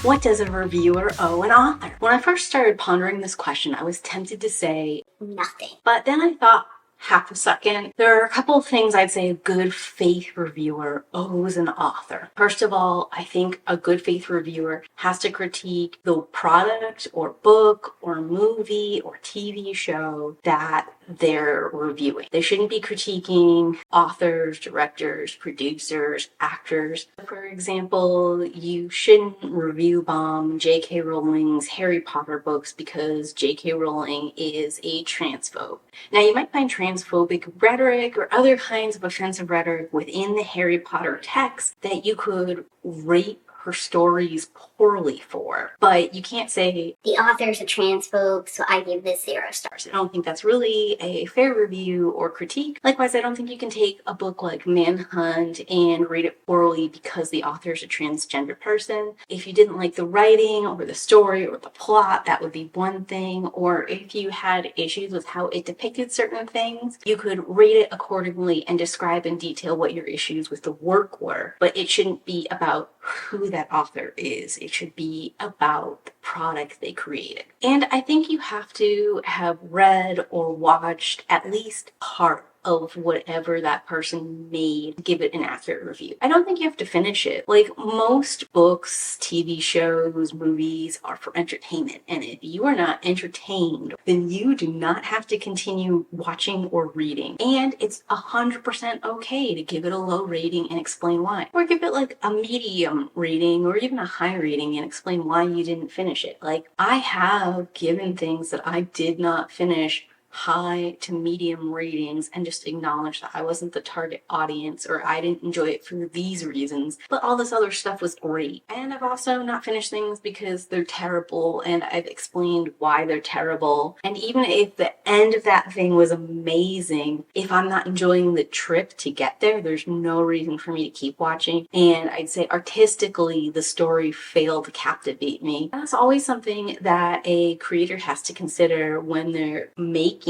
What does a reviewer owe an author? When I first started pondering this question, I was tempted to say nothing. But then I thought, half a second, there are a couple of things I'd say a good faith reviewer owes an author. First of all, I think a good faith reviewer has to critique the product or book or movie or TV show that they're reviewing. They shouldn't be critiquing authors, directors, producers, actors. For example, you shouldn't review bomb J.K. Rowling's Harry Potter books because J.K. Rowling is a transphobe. Now, you might find transphobic rhetoric or other kinds of offensive rhetoric within the Harry Potter text that you could rate her stories poorly for, but you can't say the author's a transphobe, so I give this 0 stars. I don't think that's really a fair review or critique. Likewise, I don't think you can take a book like Manhunt and rate it poorly because the author's a transgender person. If you didn't like the writing or the story or the plot, that would be one thing. Or if you had issues with how it depicted certain things, you could rate it accordingly and describe in detail what your issues with the work were. But it shouldn't be about who that author is. It should be about the product they created. And I think you have to have read or watched at least part of whatever that person made to give it an accurate review. I don't think you have to finish it. Like, most books, TV shows, movies are for entertainment, and if you are not entertained, then you do not have to continue watching or reading. And it's 100% okay to give it a low rating and explain why. Or give it like a medium rating or even a high rating and explain why you didn't finish it. Like, I have given things that I did not finish high to medium ratings and just acknowledge that I wasn't the target audience or I didn't enjoy it for these reasons, but all this other stuff was great. And I've also not finished things because they're terrible and I've explained why they're terrible. And even if the end of that thing was amazing, if I'm not enjoying the trip to get there, there's no reason for me to keep watching. And I'd say artistically, the story failed to captivate me. That's always something that a creator has to consider when they're making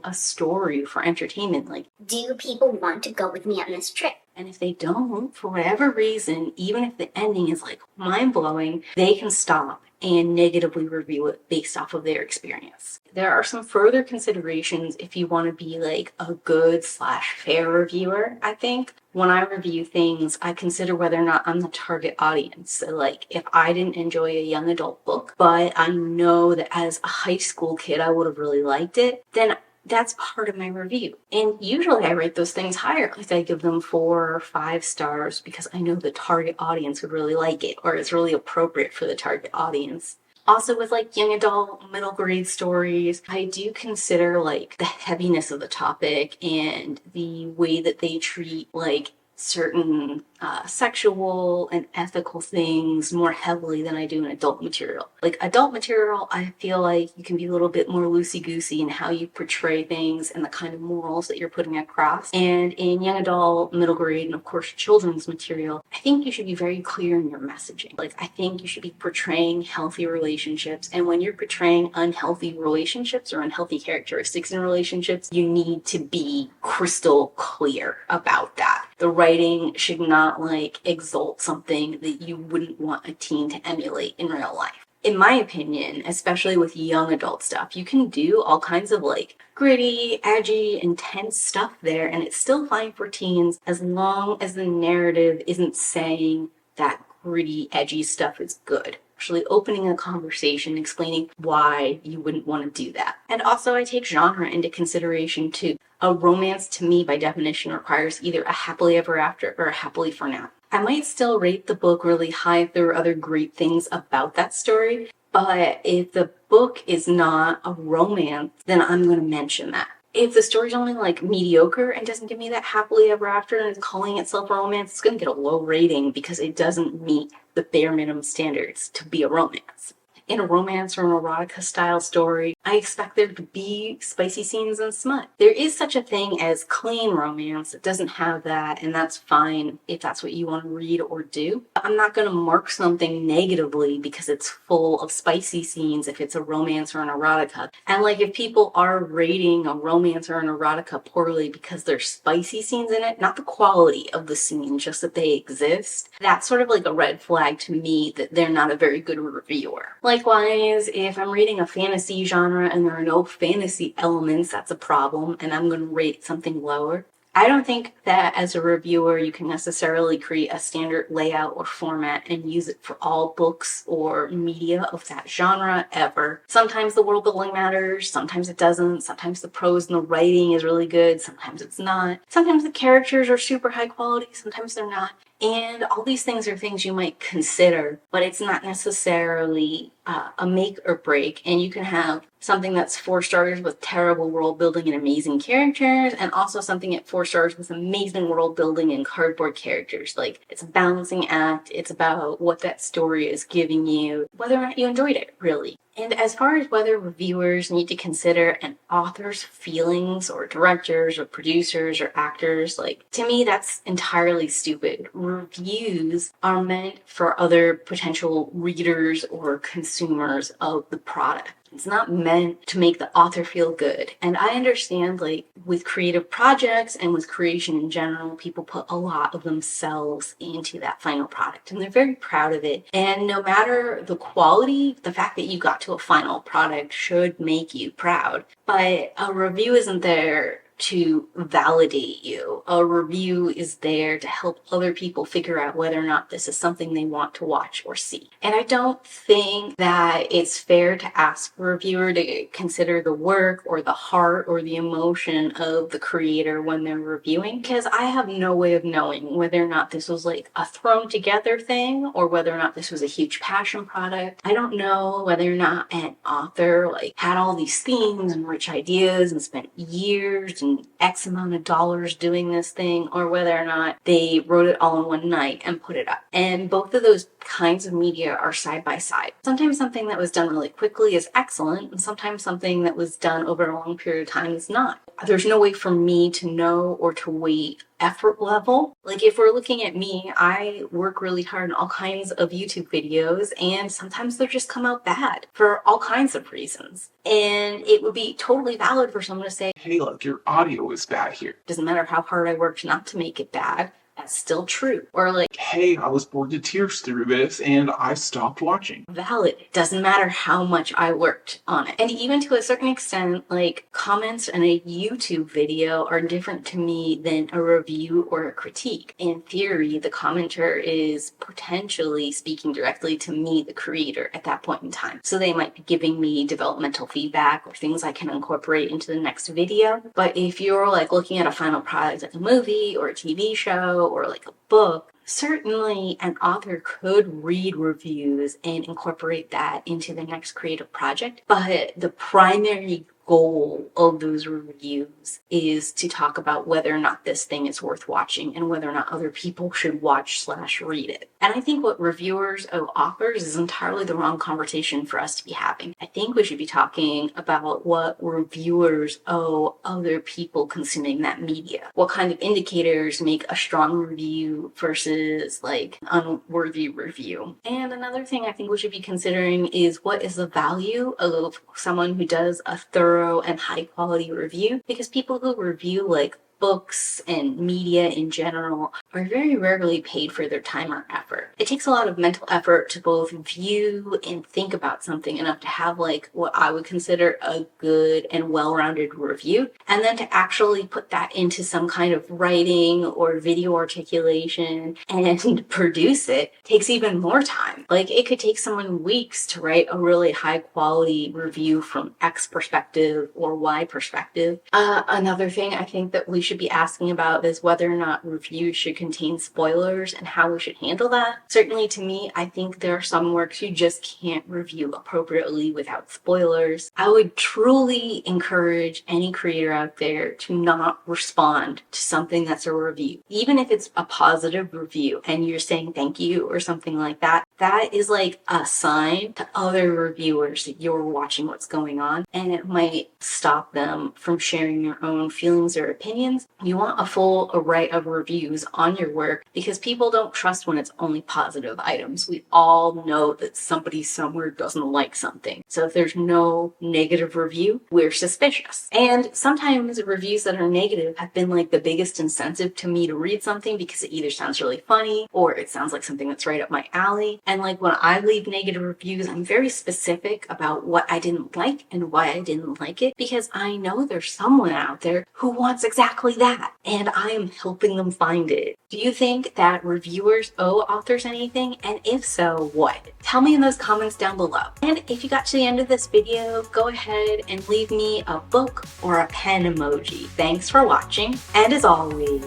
a story for entertainment. Like, do people want to go with me on this trip? And if they don't, for whatever reason, even if the ending is like mind-blowing, they can stop and negatively review it based off of their experience. There are some further considerations if you want to be like a good/fair reviewer, I think. When I review things, I consider whether or not I'm the target audience. So, like, if I didn't enjoy a young adult book, but I know that as a high school kid I would have really liked it, then that's part of my review. And usually I rate those things higher. Like, I give them 4 or 5 stars because I know the target audience would really like it, or it's really appropriate for the target audience. Also, with like young adult, middle grade stories, I do consider like the heaviness of the topic and the way that they treat like certain sexual and ethical things more heavily than I do in adult material. Like, adult material, I feel like you can be a little bit more loosey-goosey in how you portray things and the kind of morals that you're putting across. And in young adult, middle grade, and of course children's material, I think you should be very clear in your messaging. Like, I think you should be portraying healthy relationships, and when you're portraying unhealthy relationships or unhealthy characteristics in relationships, you need to be crystal clear about that. The writing should not like exalt something that you wouldn't want a teen to emulate in real life. In my opinion, especially with young adult stuff, you can do all kinds of like gritty, edgy, intense stuff there, and it's still fine for teens as long as the narrative isn't saying that gritty, edgy stuff is good. Actually opening a conversation, explaining why you wouldn't want to do that. And also, I take genre into consideration too. A romance, to me, by definition, requires either a happily ever after or a happily for now. I might still rate the book really high if there are other great things about that story, but if the book is not a romance, then I'm going to mention that. If the story's only like mediocre and doesn't give me that happily ever after and is calling itself a romance, it's going to get a low rating because it doesn't meet the bare minimum standards to be a romance. In a romance or an erotica style story, I expect there to be spicy scenes and smut. There is such a thing as clean romance. It doesn't have that, and that's fine if that's what you want to read or do. I'm not going to mark something negatively because it's full of spicy scenes if it's a romance or an erotica. And like if people are rating a romance or an erotica poorly because there's spicy scenes in it, not the quality of the scene, just that they exist, that's sort of like a red flag to me that they're not a very good reviewer. Likewise, if I'm reading a fantasy genre and there are no fantasy elements, that's a problem, and I'm going to rate something lower. I don't think that as a reviewer you can necessarily create a standard layout or format and use it for all books or media of that genre ever. Sometimes the world building matters, sometimes it doesn't, sometimes the prose and the writing is really good, sometimes it's not. Sometimes the characters are super high quality, sometimes they're not. And all these things are things you might consider, but it's not necessarily a make or break. And you can have something that's 4 stars with terrible world building and amazing characters, and also something at 4 stars with amazing world building and cardboard characters. Like, it's a balancing act. It's about what that story is giving you, whether or not you enjoyed it, really. And as far as whether reviewers need to consider an author's feelings or directors or producers or actors, like, to me, that's entirely stupid. Reviews are meant for other potential readers or consumers of the product. It's not meant to make the author feel good. And I understand, like, with creative projects and with creation in general, people put a lot of themselves into that final product and they're very proud of it. And no matter the quality, the fact that you got to a final product should make you proud. But a review isn't there to validate you. A review is there to help other people figure out whether or not this is something they want to watch or see. And I don't think that it's fair to ask a reviewer to consider the work or the heart or the emotion of the creator when they're reviewing, because I have no way of knowing whether or not this was like a thrown together thing or whether or not this was a huge passion product. I don't know whether or not an author like had all these themes and rich ideas and spent years and X amount of dollars doing this thing, or whether or not they wrote it all in one night and put it up. And both of those kinds of media are side by side. Sometimes something that was done really quickly is excellent, and sometimes something that was done over a long period of time is not. There's no way for me to know or to weight effort level. Like, if we're looking at me, I work really hard on all kinds of YouTube videos, and sometimes they just come out bad for all kinds of reasons. And it would be totally valid for someone to say, hey, look, your audio is bad here. doesn't matter how hard I worked not to make it bad, that's still true. Or like, hey, I was bored to tears through this and I stopped watching. Valid. It doesn't matter how much I worked on it. And even to a certain extent, like, comments in a YouTube video are different to me than a review or a critique. In theory, the commenter is potentially speaking directly to me, the creator, at that point in time. So they might be giving me developmental feedback or things I can incorporate into the next video. But if you're like looking at a final product like a movie or a TV show or like a book, certainly an author could read reviews and incorporate that into the next creative project, but the primary goal of those reviews is to talk about whether or not this thing is worth watching and whether or not other people should watch/read it. And I think what reviewers of authors is entirely the wrong conversation for us to be having. I think we should be talking about what reviewers owe other people consuming that media. What kind of indicators make a strong review versus like an unworthy review. And another thing I think we should be considering is what is the value of someone who does a thorough and high quality review, because people who review like books and media in general are very rarely paid for their time or effort. It takes a lot of mental effort to both view and think about something enough to have like what I would consider a good and well-rounded review, and then to actually put that into some kind of writing or video articulation and produce it takes even more time. Like, it could take someone weeks to write a really high quality review from X perspective or Y perspective. Another thing I think that we should be asking about is whether or not reviews should contain spoilers and how we should handle that. Certainly to me, I think there are some works you just can't review appropriately without spoilers. I would truly encourage any creator out there to not respond to something that's a review. Even if it's a positive review and you're saying thank you or something like that, that is like a sign to other reviewers that you're watching what's going on, and it might stop them from sharing their own feelings or opinions. You want a full array of reviews on your work because people don't trust when it's only positive items. We all know that somebody somewhere doesn't like something. So if there's no negative review, we're suspicious. And sometimes reviews that are negative have been like the biggest incentive to me to read something because it either sounds really funny or it sounds like something that's right up my alley. And like when I leave negative reviews, I'm very specific about what I didn't like and why I didn't like it, because I know there's someone out there who wants exactly that, and I am helping them find it. Do you think that reviewers owe authors anything? And if so, what? Tell me in those comments down below. And if you got to the end of this video, go ahead and leave me a book or a pen emoji. Thanks for watching, and as always,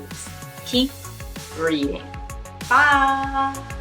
keep reading. Bye!